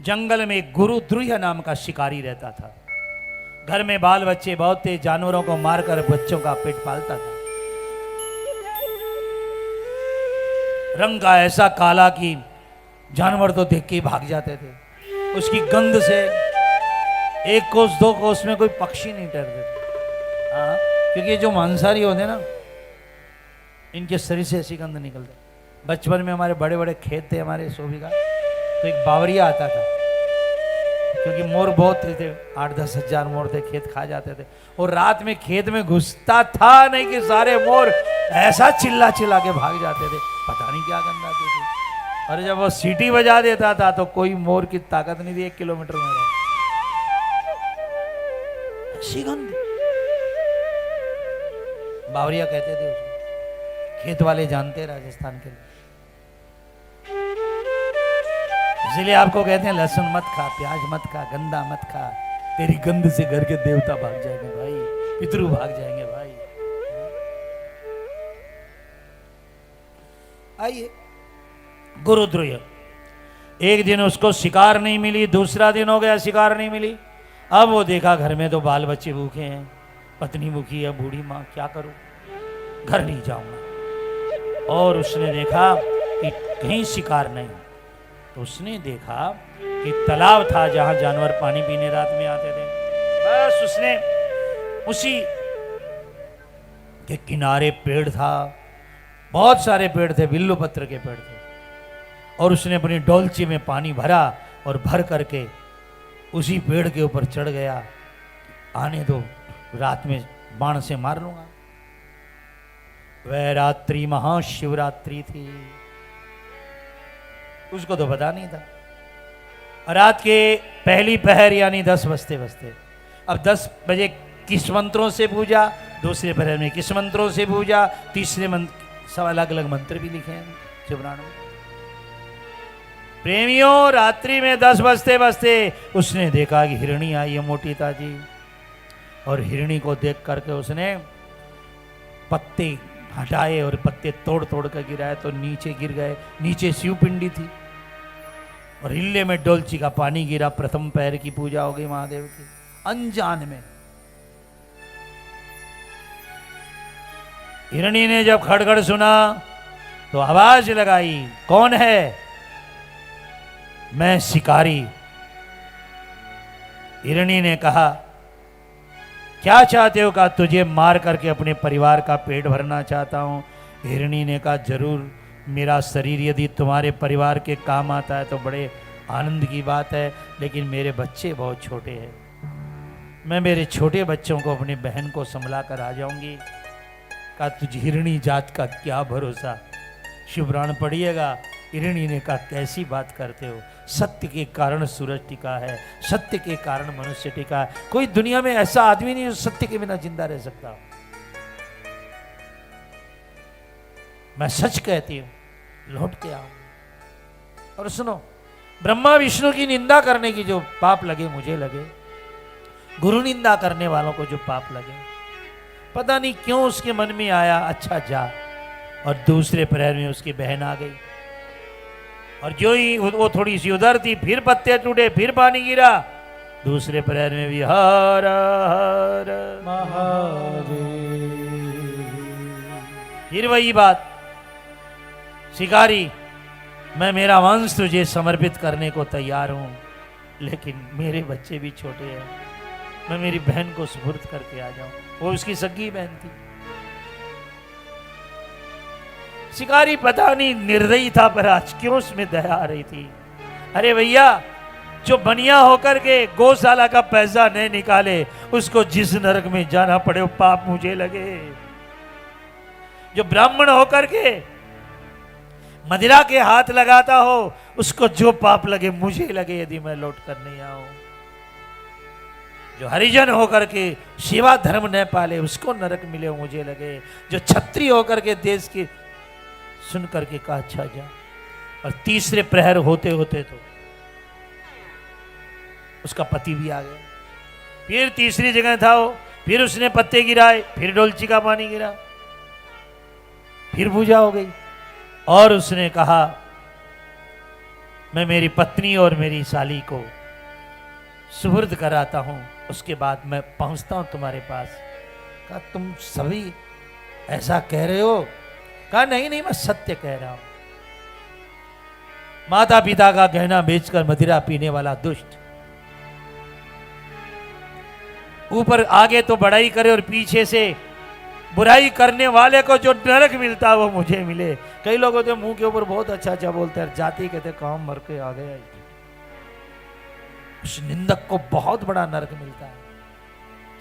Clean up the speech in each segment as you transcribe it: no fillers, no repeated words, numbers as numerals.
जंगल में एक गुरुद्रुह नाम का शिकारी रहता था। घर में बाल बच्चे बहुत थे, जानवरों को मारकर बच्चों का पेट पालता था। रंग का ऐसा काला कि जानवर तो देख के ही भाग जाते थे। उसकी गंध से 1 कोस 2 कोस में कोई पक्षी नहीं डरते थे। हाँ, क्योंकि जो मांसाहारी होते ना, इनके शरीर से ऐसी गंध निकलती। बचपन में हमारे बड़े बड़े खेत थे हमारे सोभी का, तो एक बावरिया आता था, क्योंकि मोर बहुत थे 8-10 हजार मोर थे, खेत खा जाते थे। और रात में खेत में घुसता था नहीं कि सारे मोर ऐसा चिल्ला चिल्ला के भाग जाते थे, पता नहीं क्या गंध आती थी। और जब वो सीटी बजा देता था तो कोई मोर की ताकत नहीं थी 1 किलोमीटर में रहे, ऐसी गंध। बावरिया कहते थे उसको, खेत वाले जानते राजस्थान के लिए। इसलिए आपको कहते हैं लहसुन मत खा, प्याज मत खा, गंदा मत खा, तेरी गंध से घर के देवता भाग जाएंगे भाई, पितरू भाग जाएंगे भाई। आइए, गुरुद्रुह। एक दिन उसको शिकार नहीं मिली, दूसरा दिन हो गया शिकार नहीं मिली। अब वो देखा घर में तो बाल बच्चे भूखे हैं, पत्नी भूखी है, बूढ़ी माँ, क्या करूं, घर नहीं जाऊंगा। और उसने देखा कि कहीं शिकार नहीं, तो उसने देखा कि तालाब था जहां जानवर पानी पीने रात में आते थे। बस उसने उसी के किनारे पेड़ था, बहुत सारे पेड़ थे, बिल्लू पत्र के पेड़ थे। और उसने अपनी डोलची में पानी भरा और भर करके उसी पेड़ के ऊपर चढ़ गया। आने दो, रात में बाण से मार लूंगा। वह रात्रि महाशिवरात्रि थी, उसको तो पता नहीं था। रात के पहली पहर यानी 10 बजते बजते, अब 10 बजे किस मंत्रों से पूजा, दूसरे पहर में किस मंत्रों से पूजा, तीसरे मंत्र, सब अलग अलग मंत्र भी लिखे हैं शिवपुराण में। प्रेमियों, रात्रि में 10 बजते बजते उसने देखा कि हिरणी आई है मोटी ताजी। और हिरणी को देख करके उसने पत्ते हटाए और पत्ते तोड़ तोड़ कर गिराए, तो नीचे गिर गए। नीचे शिव पिंडी थी और हिल्ले में डोलची का पानी गिरा। प्रथम पैर की पूजा हो गई महादेव की, अनजान में। हिरणी ने जब खड़खड़ सुना तो आवाज लगाई, कौन है? मैं शिकारी। हिरणी ने कहा, क्या चाहते हो? कहा, तुझे मार करके अपने परिवार का पेट भरना चाहता हूं। हिरणी ने कहा, जरूर, मेरा शरीर यदि तुम्हारे परिवार के काम आता है तो बड़े आनंद की बात है, लेकिन मेरे बच्चे बहुत छोटे हैं, मैं मेरे छोटे बच्चों को, अपनी बहन को संभला कर आ जाऊंगी। कहा, तुझ हिरणी जात का क्या भरोसा, शिवपुराण पढ़िएगा। हिरणी ने कहा, कैसी बात करते हो, सत्य के कारण सूरज टिका है, सत्य के कारण मनुष्य टिका है। कोई दुनिया में ऐसा आदमी नहीं जो सत्य के बिना जिंदा रह सकता। मैं सच कहती हूं, लौट के आओ। और सुनो, ब्रह्मा विष्णु की निंदा करने की जो पाप लगे मुझे लगे, गुरु निंदा करने वालों को जो पाप लगे, पता नहीं क्यों उसके मन में आया, अच्छा जा। और दूसरे प्रहर में उसकी बहन आ गई, और जो ही वो थोड़ी सी उधर थी, फिर पत्ते टूटे, फिर पानी गिरा। दूसरे प्रहर में भी हर हर महादेव, फिर वही बात, शिकारी, मैं मेरा वंश तुझे समर्पित करने को तैयार हूं, लेकिन मेरे बच्चे भी छोटे हैं, मैं मेरी बहन को सुपुर्द करके आ जाऊं। वो उसकी सगी बहन थी। शिकारी पता नहीं निर्दयी था, पर आज क्यों उसमें दया आ रही थी। अरे भैया, जो बनिया होकर के गौशाला का पैसा नहीं निकाले, उसको जिस नरक में जाना पड़े वो पाप मुझे लगे। जो ब्राह्मण होकर के मदिरा के हाथ लगाता हो, उसको जो पाप लगे मुझे लगे, यदि मैं लौट कर नहीं आऊं। जो हरिजन होकर के सेवा धर्म न पाले, उसको नरक मिले मुझे लगे। जो क्षत्रिय होकर के देश की सुन करके कहा, अच्छा जा। और तीसरे प्रहर होते होते तो उसका पति भी आ गया। फिर तीसरी जगह था वो, फिर उसने पत्ते गिराए, फिर डोलची का पानी गिरा, फिर पूजा हो गई। और उसने कहा, मैं मेरी पत्नी और मेरी साली को सुपुर्द कराता हूं, उसके बाद मैं पहुंचता हूं तुम्हारे पास। कहा तुम सभी ऐसा कह रहे हो? कहा नहीं नहीं, मैं सत्य कह रहा हूं। माता पिता का गहना बेचकर मदिरा पीने वाला दुष्ट ऊपर आगे तो बड़ाई करे और पीछे से बुराई करने वाले को जो नरक मिलता है वो मुझे मिले। कई लोग होते मुंह के ऊपर बहुत अच्छा अच्छा बोलते हैं, जाति कहते काम मर के आ गया। उस निंदक को बहुत बड़ा नरक मिलता है।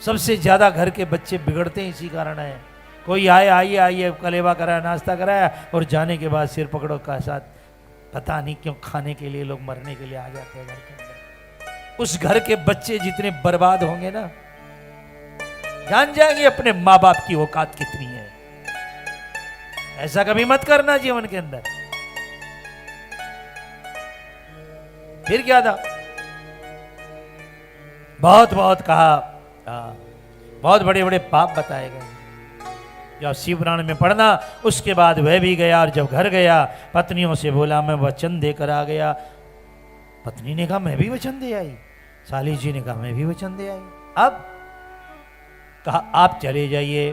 सबसे ज्यादा घर के बच्चे बिगड़ते हैं इसी कारण है। कोई आइए आइए कलेवा कराया, नाश्ता कराया और जाने के बाद सिर पकड़ो का साथ, पता नहीं क्यों खाने के लिए लोग मरने के लिए आ जाते हैं घर के अंदर। उस घर के बच्चे जितने बर्बाद होंगे ना, जान जाएंगे अपने माँ बाप की औकात कितनी है। ऐसा कभी मत करना जीवन के अंदर। फिर क्या था, बहुत बहुत कहा, बहुत बड़े बड़े पाप बताए गए जब शिव पुराण में पढ़ना। उसके बाद वह भी गया और जब घर गया पत्नियों से बोला मैं वचन देकर आ गया। पत्नी ने कहा मैं भी वचन दे आई। साली जी ने कहा मैं भी वचन दे आई। अब कहा आप चले जाइए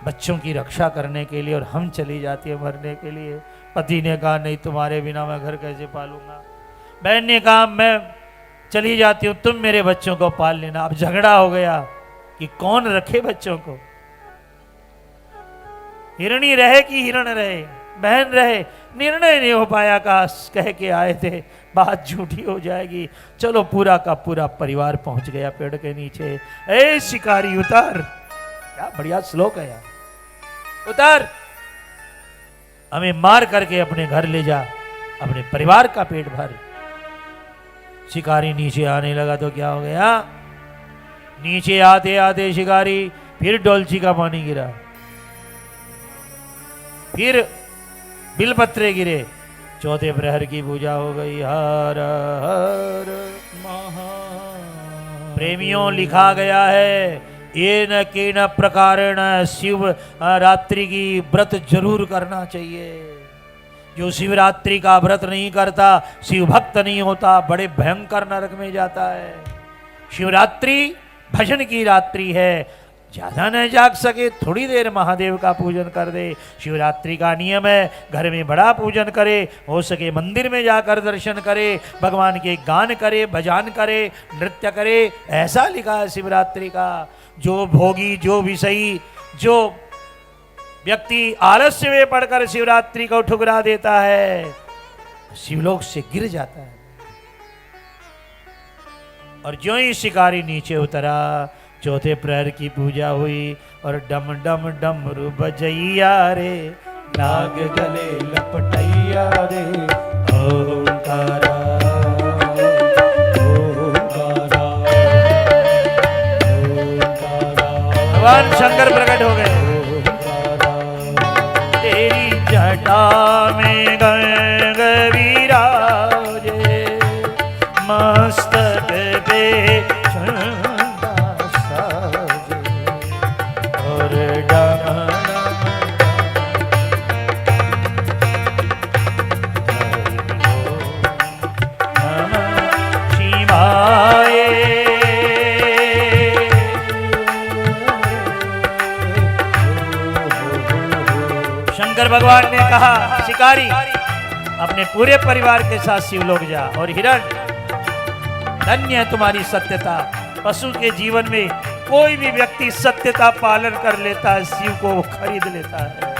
बच्चों की रक्षा करने के लिए और हम चली जाती है मरने के लिए। पति ने कहा नहीं, तुम्हारे बिना मैं घर कैसे पालूंगा। बहन ने कहा मैं चली जाती हूं, तुम मेरे बच्चों को पाल लेना। अब झगड़ा हो गया कि कौन रखे बच्चों को, हिरणी रहे कि हिरण रहे, बहन रहे। निर्णय नहीं हो पाया। कह के आए थे बात झूठी हो जाएगी। चलो पूरा का पूरा परिवार पहुंच गया पेड़ के नीचे। ए शिकारी उतार, क्या बढ़िया श्लोक है यार, उतार, हमें मार करके अपने घर ले जा, अपने परिवार का पेट भर। शिकारी नीचे आने लगा तो क्या हो गया, नीचे आते आते शिकारी फिर डोलची का पानी गिरा, फिर बिलपत्रे गिरे। चौथे प्रहर की पूजा हो गई। हर हर महा। प्रेमियों लिखा गया है ये न के न प्रकारेण शिव रात्रि की व्रत जरूर करना चाहिए। जो शिवरात्रि का व्रत नहीं करता, शिव भक्त नहीं होता, बड़े भयंकर नरक में जाता है। शिवरात्रि भजन की रात्रि है। ज्यादा न जाग सके थोड़ी देर महादेव का पूजन कर दे। शिवरात्रि का नियम है घर में बड़ा पूजन करे, हो सके मंदिर में जाकर दर्शन करे, भगवान के गान करे, भजन करे, नृत्य करे। ऐसा लिखा है शिवरात्रि का। जो भोगी, जो विषयी, जो व्यक्ति आलस्य में पड़कर शिवरात्रि को ठुकरा देता है, शिवलोक से गिर जाता है। और जो ही शिकारी नीचे उतरा, चौथे प्रहर की पूजा हुई और डम डम डमरू बजैया रे, नाग गले लपटैया रे, ओंकारा ओंकारा ओंकारा। भगवान शंकर प्रकट हो गए। तेरी जटा में गंग विराजे, मस्तक पे शंकर भगवान ने कहा शिकारी अपने पूरे परिवार के साथ शिवलोक जा। और हिरण धन्य है तुम्हारी सत्यता। पशु के जीवन में कोई भी व्यक्ति सत्यता पालन कर लेता है, शिव को वो खरीद लेता है।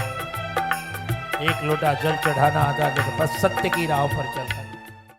एक लोटा जल चढ़ाना आता है तो बस सत्य की राह पर चलता है।